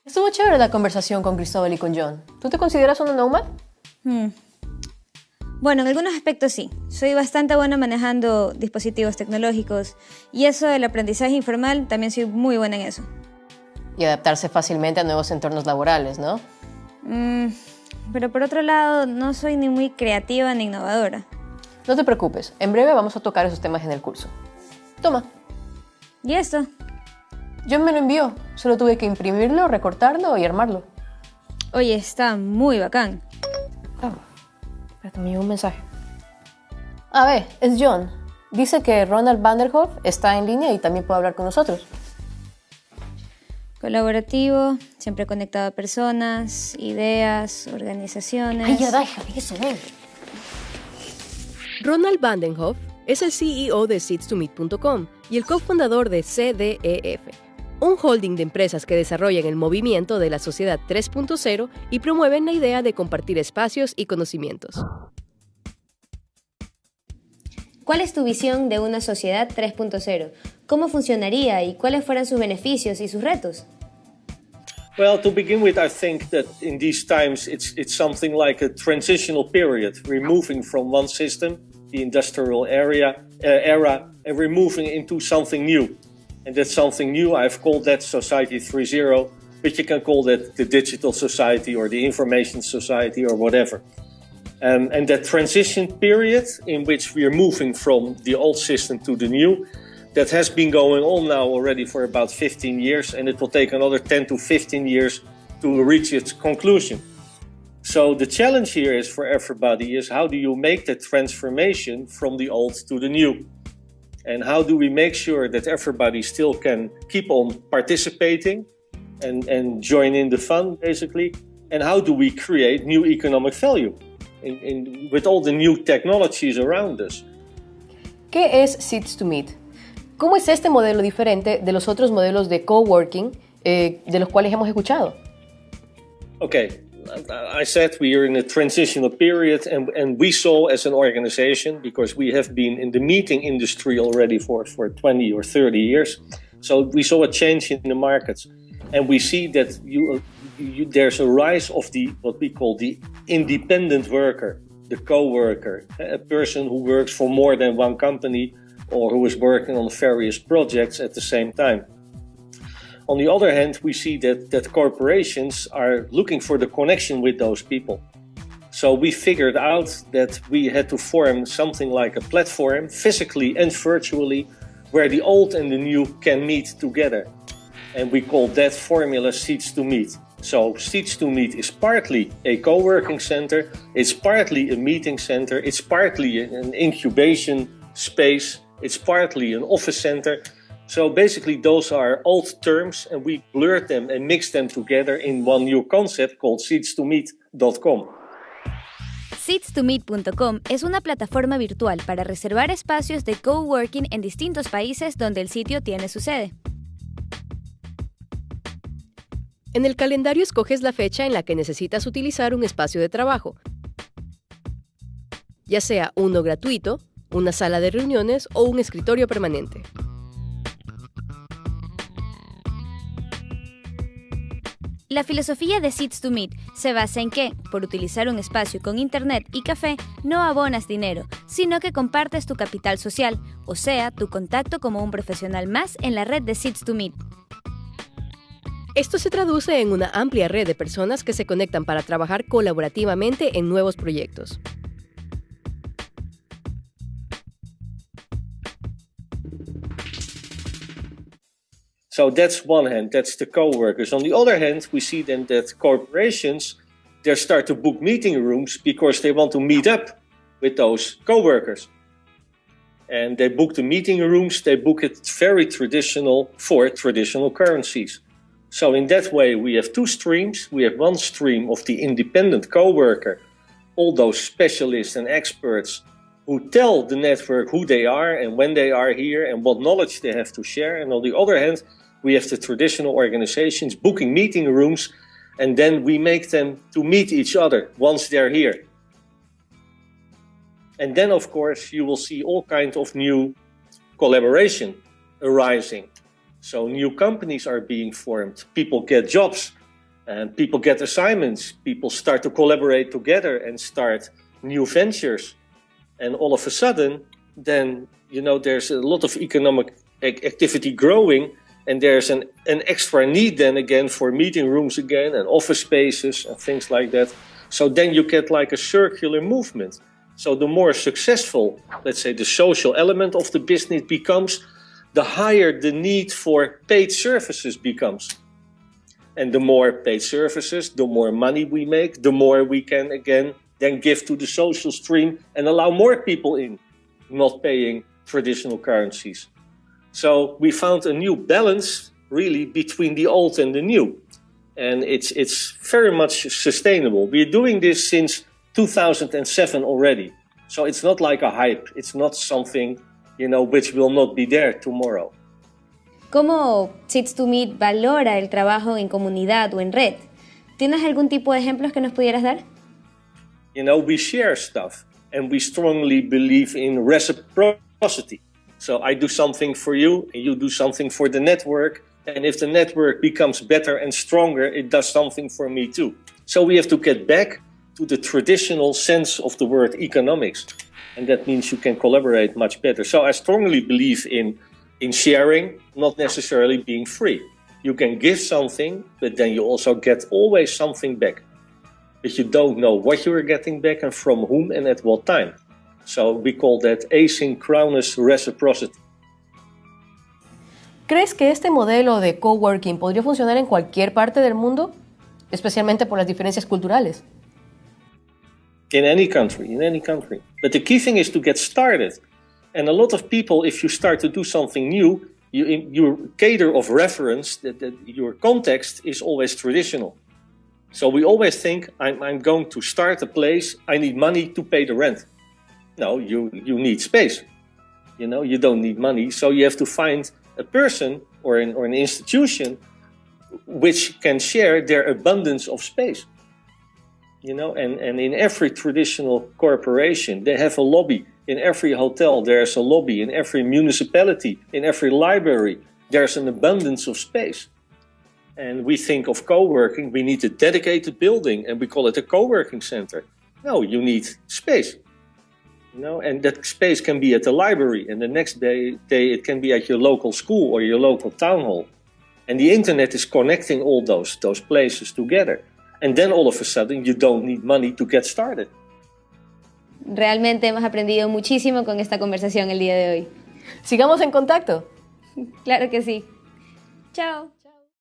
Estuvo chévere la conversación con Cristóbal y con John. ¿Tú te consideras una nómada? Bueno, en algunos aspectos sí. Soy bastante buena manejando dispositivos tecnológicos y eso del aprendizaje informal también soy muy buena en eso. Y adaptarse fácilmente a nuevos entornos laborales, ¿no? Pero por otro lado, no soy ni muy creativa ni innovadora. No te preocupes, en breve vamos a tocar esos temas en el curso. Toma. ¿Y esto? John me lo envió. Solo tuve que imprimirlo, recortarlo y armarlo. Oye, está muy bacán. Espérate, me llegó un mensaje. A ver, es John. Dice que Ronald Vanderhoff está en línea y también puede hablar con nosotros. Colaborativo, siempre conectado a personas, ideas, organizaciones... Ay, ya deja, eso, ven. Ronald Vandenhoff es el CEO de seeds2meet.com y el cofundador de CDEF, un holding de empresas que desarrollan el movimiento de la sociedad 3.0 y promueven la idea de compartir espacios y conocimientos. ¿Cuál es tu visión de una sociedad 3.0? ¿Cómo funcionaría y cuáles fueran sus beneficios y sus retos? Well, to begin with, I think that in these times it's something like a transitional period. We're moving from one system, the industrial era, and we're moving into something new. And that's something new. I've called that Society 3.0, but you can call that the digital society or the information society or whatever. And that transition period in which we are moving from the old system to the new, that has been going on now already for about 15 years, and it will take another 10 to 15 years to reach its conclusion. So the challenge here is for everybody is how do you make the transformation from the old to the new? And how do we make sure that everybody still can keep on participating and join in the fun, basically? And how do we create new economic value with all the new technologies around us? ¿Qué es Seeds2Meet? ¿Cómo es este modelo diferente de los otros modelos de coworking de los cuales hemos escuchado? Okay, I said we are in a transitional period and we saw as an organization, because we have been in the meeting industry already for 20 or 30 years, so we saw a change in the markets. And we see that there's a rise of what we call the independent worker, the co-worker, a person who works for more than one company or who is working on various projects at the same time. On the other hand, we see that corporations are looking for the connection with those people. So we figured out that we had to form something like a platform, physically and virtually, where the old and the new can meet together. And we called that formula Seeds2Meet. So Seeds2Meet is partly a co-working center, it's partly a meeting center, it's partly an incubation space, it's partly an office center. So basically those are old terms and we blurred them and mixed them together in one new concept called seeds2meet.com. Seeds2meet.com es una plataforma virtual para reservar espacios de coworking en distintos países donde el sitio tiene su sede. En el calendario escoges la fecha en la que necesitas utilizar un espacio de trabajo, ya sea uno gratuito, una sala de reuniones o un escritorio permanente. La filosofía de Seeds2Meet se basa en que, por utilizar un espacio con internet y café, no abonas dinero, sino que compartes tu capital social, o sea, tu contacto como un profesional más en la red de Seeds2Meet. Esto se traduce en una amplia red de personas que se conectan para trabajar colaborativamente en nuevos proyectos. So that's one hand, that's the co-workers. On the other hand, we see then that corporations, they start to book meeting rooms because they want to meet up with those co-workers. And they book the meeting rooms, they book it very traditional for traditional currencies. So in that way, we have two streams. We have one stream of the independent co-worker, all those specialists and experts who tell the network who they are and when they are here and what knowledge they have to share. And on the other hand, we have the traditional organizations booking meeting rooms, and then we make them to meet each other once they're here. And then, of course, you will see all kinds of new collaboration arising. So new companies are being formed, people get jobs And people get assignments. People start to collaborate together and start new ventures. And all of a sudden, then, there's a lot of economic activity growing, and there's an extra need then again for meeting rooms again and office spaces and things like that. So then you get like a circular movement. So the more successful, let's say, the social element of the business becomes, the higher the need for paid services becomes. And the more paid services, the more money we make, the more we can again then give to the social stream and allow more people in, not paying traditional currencies. So we found a new balance really between the old and the new. And it's very much sustainable. We're doing this since 2007 already. So it's not like a hype. It's not something, which will not be there tomorrow. ¿Cómo Seeds to Meet valora el trabajo en comunidad o en red? ¿Tienes algún tipo de ejemplos que nos pudieras dar? We share stuff and we strongly believe in reciprocity. So I do something for you and you do something for the network. And if the network becomes better and stronger, it does something for me too. So we have to get back to the traditional sense of the word economics. And that means you can collaborate much better. So I strongly believe in sharing, not necessarily being free. You can give something, but then you also get always something back. But you don't know what you are getting back and from whom and at what time. So we call that asynchronous reciprocity. ¿Crees que este modelo de coworking podría funcionar en cualquier parte del mundo? Especialmente por las diferencias culturales. In any country. But the key thing is to get started. And a lot of people, if you start to do something new, your cadre of reference, that your context is always traditional. So we always think, I'm going to start a place, I need money to pay the rent. No, you need space. You don't need money, so you have to find a person or an institution which can share their abundance of space. And in every traditional corporation, they have a lobby. In every hotel, there's a lobby. In every municipality, in every library, there's an abundance of space. And we think of co-working, we need a dedicated building, and we call it a co-working center. No, you need space. And that space can be at the library, and the next day it can be at your local school or your local town hall. And the internet is connecting all those places together. And then all of a sudden you don't need money to get started. Realmente hemos aprendido muchísimo con esta conversación el día de hoy. Sigamos en contacto. Claro que sí. Chao.